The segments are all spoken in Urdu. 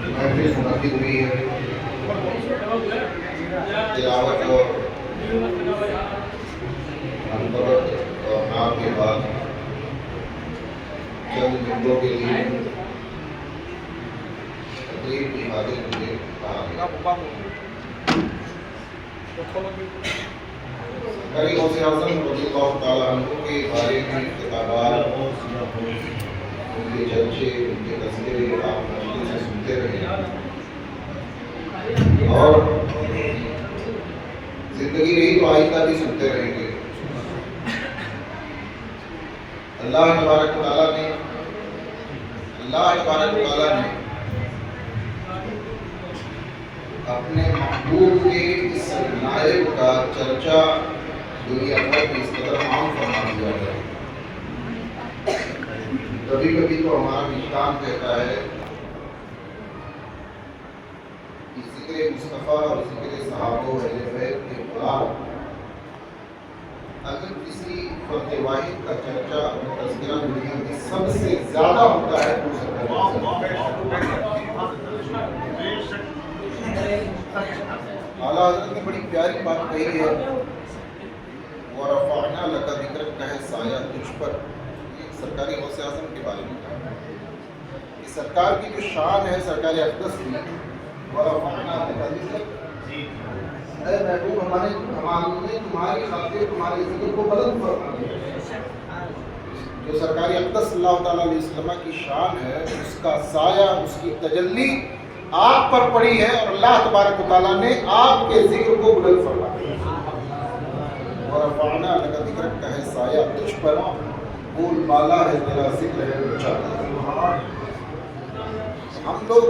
محفل منعقد ہوئی ہے تلاوت اور منفرد اور نام کے بعد چند جملوں کے لیے تقریر کی حاضر مجھے کہا گیا۔ سرکاری غوث اعظم رضی اللہ تعالیٰ عنہ کے بارے میں کتابات، ان کے چرچے، ان کے تذکرے آپ مشکل سے سنتے رہے اور زندگی رہی تو آئندہ بھی سنتے رہیں گے۔ اللہ تبارک و تعالیٰ نے اپنے محبوب کے اس نائب کا چرچا دنیا بھر میں اس قدر عام فرما دیا ہے۔ کبھی کبھی تو ہمارا وجدان کہتا ہے کہ ذکر مصطفیٰ اور ذکر صحابہ و اہل بیت کے خلاف اگر کسی فرد واحد کا چرچا اور تذکرہ دنیا میں سب سے زیادہ ہوتا ہے تو اعلیٰ حضرت نے بڑی پیاری بات کہی ہے، وَرَفَعْنَا لَكَ ذِكْرَكَ کا ہے سایہ تجھ پر۔ سرکاری غوث اعظم کے بارے میں کہا کہ سرکار کی جو شان ہے سرکار اقدس کی، وَرَفَعْنَا لَكَ ذِكْرَكَ، اے محبوب ہم نے تمہاری خاطر تمہارے ذکر کو بلند فرما دیا۔ جو سرکار اقدس صلی اللہ تعالیٰ علیہ وسلم کی شان ہے اس کا سایہ، اس کی تجلی آپ پر پڑی ہے اور اللہ تبارک و تعالیٰ نے آپ کے ذکر کو بلند فرما دیا۔ وَرَفَعْنَا لَكَ ذِكْرَكَ کا ہے سایہ تجھ پر، بول بالا ہے تیرا ذکر ہے اونچا۔ ہم لوگ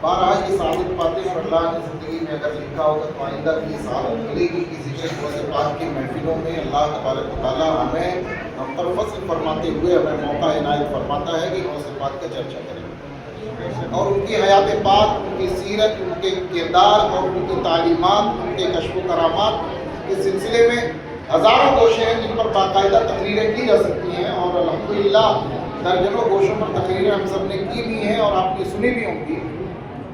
بارہ یہ سعادت پاتے ہیں اور اللہ نے زندگی میں اگر لکھا ہوگا تو آئندہ کی سعادت ملے گی کہ ذکر غوث پاک کی محفلوں میں اللہ تبارک و تعالیٰ ہمیں ہم پر فضل فرماتے ہوئے ہمیں موقع عنایت فرماتا ہے کہ غوث پاک کا چرچا کریں اور ان کی حیات پاک، ان کی سیرت، ان کے کردار اور ان کی تعلیمات، ان کے کشف و کرامات کے سلسلے میں ہزاروں گوشے ہیں جن پر باقاعدہ تقریریں کی جا سکتی ہیں اور الحمدللہ درجنوں گوشوں پر تقریریں ہم سب نے کی بھی ہیں اور آپ نے سنی بھی ہوں گی۔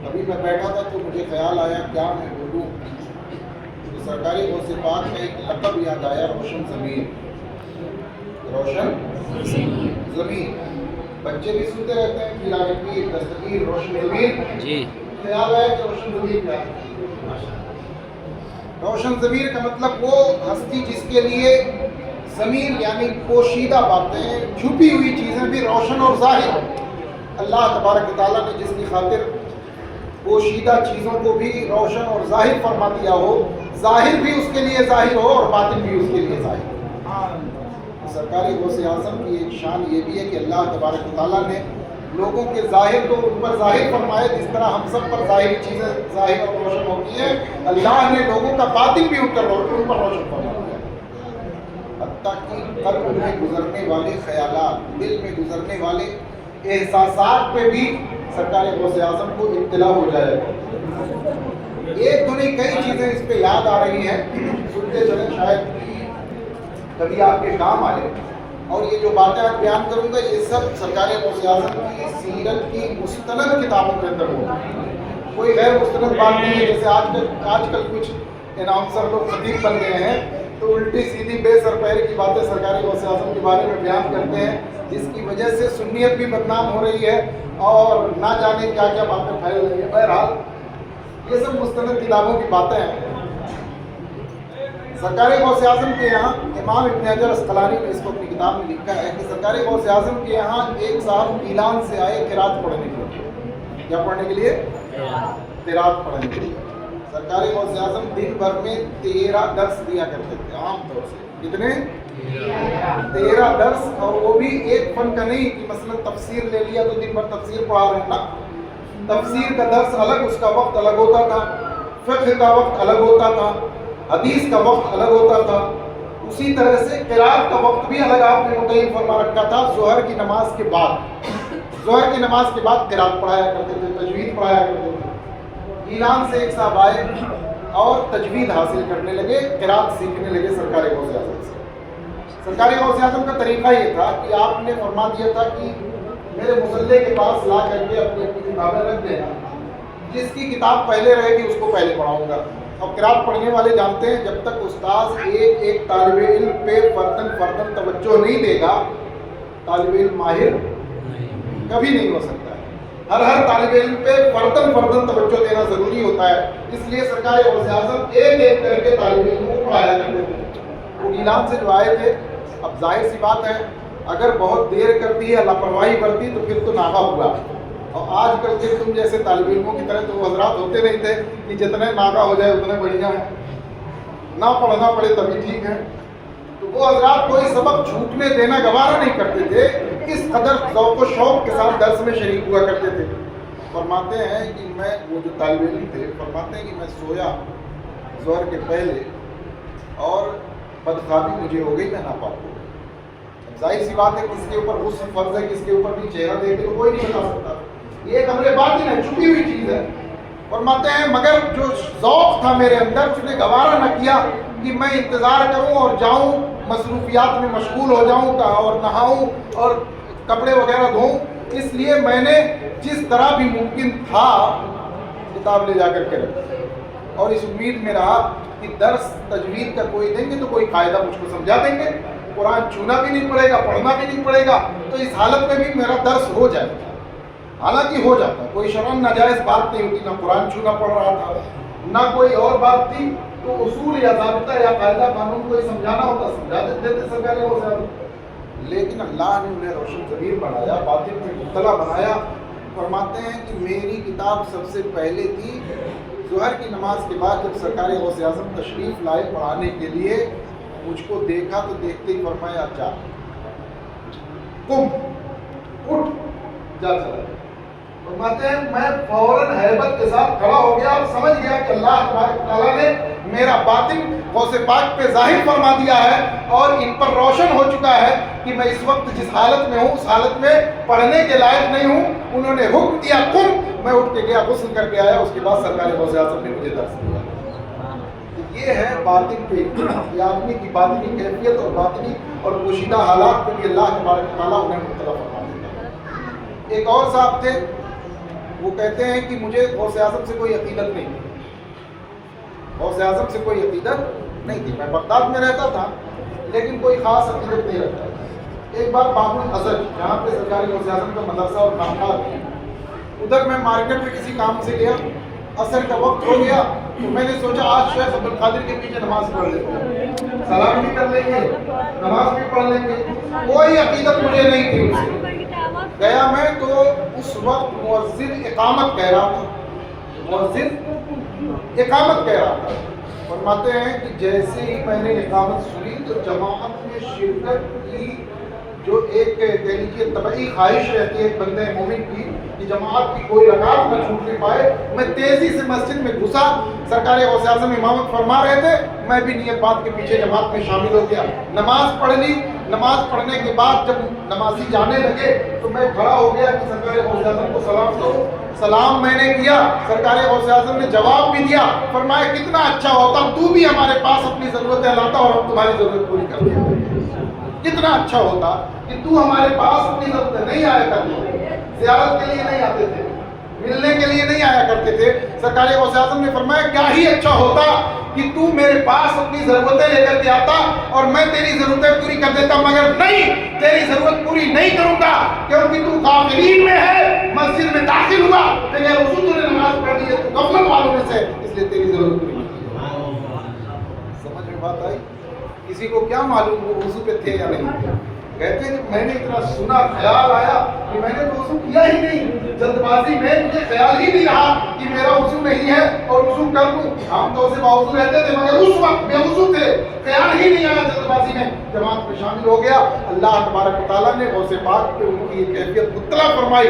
ابھی میں بیٹھا تھا تو مجھے خیال آیا کیا میں بولوں، تو سرکاری غوث پاک کا ایک لقب یاد آیا، روشن ضمیر۔ روشن ضمیر بچے بھی سنتے رہتے ہیں پیر دستگیر روشن ضمیر، جی خیال آیا کہ روشن ضمیر کیا ہے؟ روشن ضمیر کا مطلب وہ ہستی جس کے لیے ضمیر یعنی پوشیدہ باتیں، چھپی ہوئی چیزیں بھی روشن اور ظاہر، اللہ تبارک و تعالیٰ نے جس کی خاطر پوشیدہ چیزوں کو بھی روشن اور ظاہر فرما دیا ہو، ظاہر بھی اس کے لیے ظاہر ہو اور باطن بھی اس کے لیے ظاہر ہو۔ سرکاری غوث اعظم کی ایک شان یہ بھی ہے کہ اللہ تبارک و تعالیٰ نے لوگوں کے ظاہر تو ان پر ظاہر فرمائے، جس طرح ہم سب پر ظاہری چیزیں ظاہر اور روشن ہوتی ہیں، اللہ نے لوگوں کا باطن بھی ان پر روشن فرما دیا، حتیٰ کہ قلب میں گزرنے والے خیالات، دل میں گزرنے والے احساسات پہ بھی سرکار غوث اعظم کو اطلاع ہو جائے۔ ایک تو نہیں کئی چیزیں اس پہ یاد آ رہی ہیں، سنتے چلیں شاید کبھی آپ کے کام آئے۔ اور یہ جو باتیں آج بیان کروں گا یہ سب سرکار غوث اعظم کی سیرت کی مستند کتابوں کے اندر ہوگا، کوئی غیر مستند بات نہیں ہے۔ جیسے آج کل کچھ اناؤنسر لوگ خطیب بن گئے ہیں تو الٹی سیدھی بے سر پیر کی باتیں سرکار غوث اعظم کے بارے میں بیان کرتے ہیں، جس کی وجہ سے سنیت بھی بدنام ہو رہی ہے اور نہ جانے کیا کیا باتیں پھیل رہی ہیں۔ بہرحال یہ سب مستند کتابوں کی باتیں ہیں۔ سرکار غوث اعظم کے یہاں امام ابن حجر اسقلانی نے اس کو اپنی کتاب میں لکھا ہے کہ سرکار غوث اعظم کے یہاں ایک صاحب میلان سے آئے قرات پڑھنے کے لیے۔ کیا پڑھنے کے لیے؟ قرات پڑھنے کے لیے۔ سرکار غوث اعظم دن بھر میں 13 درس دیا کرتے تھے عام طور سے۔ کتنے؟ 13 درس، اور وہ بھی ایک فن کا نہیں کہ مثلا تفسیر لے لیا تو دن بھر تفسیر پڑھا رہے نا، تفسیر کا درس الگ، اس کا وقت الگ ہوتا تھا، فقہ کا وقت الگ ہوتا تھا، حدیث کا وقت الگ ہوتا تھا، اسی طرح سے قرات کا وقت بھی الگ آپ نے متعین فرما رکھا تھا۔ ظہر کی نماز کے بعد قرات پڑھایا کرتے تھے، تجوید پڑھایا کرتے تھے۔ ایران سے ایک صاحب آئے اور تجوید حاصل کرنے لگے، قرات سیکھنے لگے سرکار غوث اعظم سے۔ سرکار غوث اعظم کا طریقہ یہ تھا کہ آپ نے فرما دیا تھا کہ میرے مصلے کے پاس لا کر کے اپنی کتابیں رکھ دینا، جس کی کتاب پہلے رہے گی اس کو پہلے پڑھاؤں گا۔ اب قرات پڑھنے والے جانتے ہیں جب تک استاذ ایک طالب علم پہ فردن توجہ نہیں دے گا، طالب علم ماہر کبھی نہیں ہو سکتا ہے۔ ہر طالب علم پہ فردن توجہ دینا ضروری ہوتا ہے، اس لیے سرکار غوث اعظم ایک کر کے طالب علم کو پڑھایا کرتے تھے۔ وہ ایران سے جو آئے تھے، اب ظاہر سی بات ہے اگر بہت دیر کرتی ہے، لاپرواہی برتی تو پھر تو ناغہ ہوا۔ اور آج کل کے تم جیسے طالب علموں کی طرح تو حضرات ہوتے نہیں تھے کہ جتنے ناغہ ہو جائے اتنے بڑھیا ہے، نہ پڑھنا پڑے تبھی ٹھیک ہے۔ تو وہ حضرات کوئی سبق چھوٹنے دینا گوارا نہیں کرتے تھے، اس قدر ذوق و شوق کے ساتھ درس میں شریک ہوا کرتے تھے۔ فرماتے ہیں کہ میں، وہ جو طالب علم تھے فرماتے ہیں کہ میں سویا ظہر کے پہلے اور بدخوابی مجھے ہو گئی، میں ناپاک ہو گئی۔ ظاہر سی بات ہے کس کے اوپر غسل فرض ہے، کس کے اوپر بھی چہرہ دیکھ کے تو کوئی نہیں بتا سکتا، یہ ایک امر باطن ہے، چھپی ہوئی چیز ہے۔ فرماتے ہیں مگر جو ذوق تھا میرے اندر اس نے گوارا نہ کیا کہ میں انتظار کروں اور جاؤں مصروفیات میں مشغول ہو جاؤں اور نہاؤں اور کپڑے وغیرہ دھوؤں، اس لیے میں نے جس طرح بھی ممکن تھا کتاب لے جا کر کے رکھی اور اس امید میں رہا کہ درس تجوید کا کوئی دیں گے تو کوئی قاعدہ مجھ کو سمجھا دیں گے، قرآن چھونا بھی نہیں پڑے گا، پڑھنا بھی نہیں پڑے گا، تو اس حالت میں بھی میرا درس ہو جائے گا۔ حالانکہ ہو جاتا، کوئی شرعاً ناجائز بات نہیں ہوتی، نہ قرآن چھونا پڑ رہا تھا نہ کوئی اور بات تھی، تو اصول یا ضابطہ یا قاعدہ قانون کوئی سمجھانا ہوتا سمجھا دیتے تھے سرکار غوث اعظم۔ لیکن اللہ نے انہیں روشن ضمیر بنایا، باطن میں مطلع بنایا۔ فرماتے ہیں کہ میری کتاب سب سے پہلے تھی، ظہر کی نماز کے بعد جب سرکار غوث اعظم تشریف لائے پڑھانے کے لیے، مجھ کو دیکھا تو دیکھتے ہی فرمایا جا، قم، اٹھ، جا چلا۔ فرماتے ہیں میں فوراً ہیبت کے ساتھ کھڑا ہو گیا اور سمجھ گیا کہ اللہ تبارک تعالیٰ نے میرا باطن غوث پاک پہ ظاہر فرما دیا ہے اور ان پر روشن ہو چکا ہے کہ میں اس وقت جس حالت میں ہوں اس حالت میں پڑھنے کے لائق نہیں ہوں۔ انہوں نے حکم دیا قم، میں اٹھ کے گیا، غسل کر کے آیا، اس کے بعد سرکار غوث اعظم نے مجھے درس دیا۔ یہ ہے باطن پہ، یہ آدمی کی باطنی کیفیت اور باطنی اور پوشیدہ حالات پہ بھی اللہ تبارک تعالیٰ انہیں مطلع فرما دیتا ہے۔ ایک اور صاحب تھے، وہ کہتے ہیں کہ مجھے غوث اعظم سے کوئی عقیدت نہیں تھی، غوث اعظم سے کوئی عقیدت نہیں تھی، میں بغداد میں رہتا تھا لیکن کوئی خاص عقیدت نہیں رکھتا تھا۔ ایک بار باب الازہر جہاں پہ سرکار غوث اعظم کا مدرسہ اور خانقاہ تھی، ادھر میں مارکیٹ میں کسی کام سے گیا، عصر کا وقت ہو گیا تو میں نے سوچا آج شیخ عبد القادر کے پیچھے نماز پڑھ لیتے ہیں، سلام بھی کر لیں گے، نماز بھی پڑھ لیں گے، کوئی عقیدت مجھے نہیں تھی اس سے۔ گیا میں تو اس وقت مؤذن اقامت کہہ رہا تھا، مؤذن اقامت کہہ رہا تھا۔ فرماتے ہیں کہ جیسے ہی میں نے اقامت سنی تو جماعت میں شرکت کی جو ایک کہہ لیجیے طبعی خواہش رہتی ہے ایک بندے مومن کی کہ جماعت کی کوئی رکعت نہ چھوٹ نہیں پائے، میں تیزی سے مسجد میں گھسا، سرکار غوث اعظم امامت فرما رہے تھے، میں بھی نیت بات کے پیچھے جماعت میں شامل ہو گیا، نماز پڑھ لی۔ نماز پڑھنے کے بعد جب نمازی جانے لگے تو میں کھڑا ہو گیا کہ سرکار غوث اعظم کو سلام کروں۔ سلام میں نے کیا، سرکار غوث اعظم نے جواب بھی دیا، فرمایا کتنا اچھا ہوتا تو بھی ہمارے پاس اپنی ضرورتیں لاتا اور ہم تمہاری ضرورت پوری کر دیتے، کتنا اچھا ہوتا کہ تو ہمارے پاس اپنی ضرورتیں نہیں آیا کرتے، زیارت کے لیے نہیں آتے تھے، ملنے کے لیے نہیں آیا کرتے تھے۔ سرکار غوث اعظم نے فرمایا کیا ہی اچھا ہوتا کہ تو میرے پاس اپنی ضرورتیں لے کر کے آتا اور میں تیری ضرورتیں پوری کر دیتا، مگر نہیں، تیری ضرورت پوری نہیں کروں گا کیونکہ تو غافلین میں ہے، مسجد میں داخل ہوا بغیر وضو تو نے نماز پڑھ لی ہے، تو غفلت والوں میں سے، اس لیے تیری ضرورت پوری نہیں۔ سمجھ میں بات آئی؟ کسی کو کیا معلوم وہ وضو پہ تھے یا نہیں تھے؟ کہتے ہیں کہ میں نے اتنا سنا، خیال آیا کہ میں نے تو وضو کیا ہی نہیں، جلد بازی میں مجھے خیال ہی نہیں رہا کہ میرا وضو نہیں ہے اور وضو کر لوں۔ عام طور سے باوضو رہتے تھے مگر اس وقت بے وضو تھے، خیال ہی نہیں آیا، جلد بازی میں جماعت میں شامل ہو گیا۔ اللہ تبارک و تعالیٰ نے غوث پاک پہ ان کی کیفیت مطلع فرمائی۔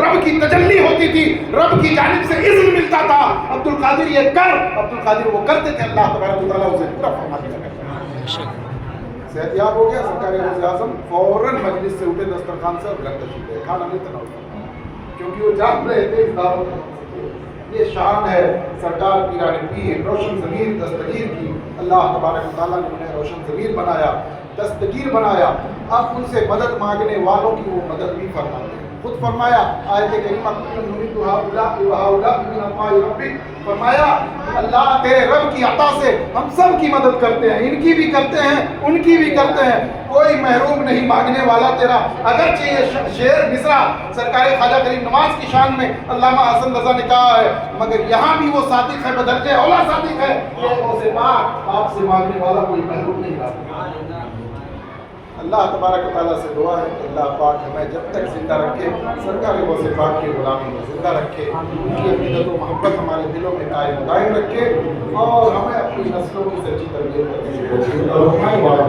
رب کی تجلی ہوتی تھی، رب کی جانب سے اذن ملتا تھا عبد القادر یہ کر، عبد القادر وہ کرتے تھے، اللہ تبارک و تعالیٰ اسے پورا فرما دیا کرتا۔ صحت یاب ہو گیا، سرکار غوث اعظم فوراً مجلس سے اٹھے دسترخوان سے اور گھر تشریف لے، کھانا نہیں تناول کرنا، کیونکہ وہ جان رہے تھے اس دعوت کا۔ یہ شان ہے سرکار پیران پیر روشن ضمیر دستگیر کی، اللہ تبارک و تعالیٰ نے انہیں روشن ضمیر بنایا، دستگیر بنایا۔ اب ان سے مدد مانگنے والوں کی وہ مدد بھی فرماتے ہیں، خود فرمایا آیت کریمہ فرمایا اللہ تیرے رب کی عطا سے ہم سب کی مدد کرتے ہیں، ان کی بھی کرتے ہیں ان کی بھی کرتے ہیں، کوئی محروم نہیں مانگنے والا تیرا۔ اگرچہ یہ شعر مصرع سرکار خواجہ غریب نواز کی شان میں علامہ حسن رضا نے کہا ہے، مگر یہاں بھی وہ صادق ہے، بدرجہ اولا صادق ہے کہ اسے پاک آپ سے مانگنے والا کوئی محروم نہیں رہا۔ اللہ تبارک و تعالیٰ سے دعا ہے کہ اللہ پاک ہمیں جب تک زندہ رکھے سرکار غوث پاک کی غلامی میں زندہ رکھے، ان کی عقیدت و محبت ہمارے دلوں میں قائم دائم رکھے، اور ہمیں اپنی نسلوں کی سچی تربیت کرنے کی توفیق عطا فرمائے۔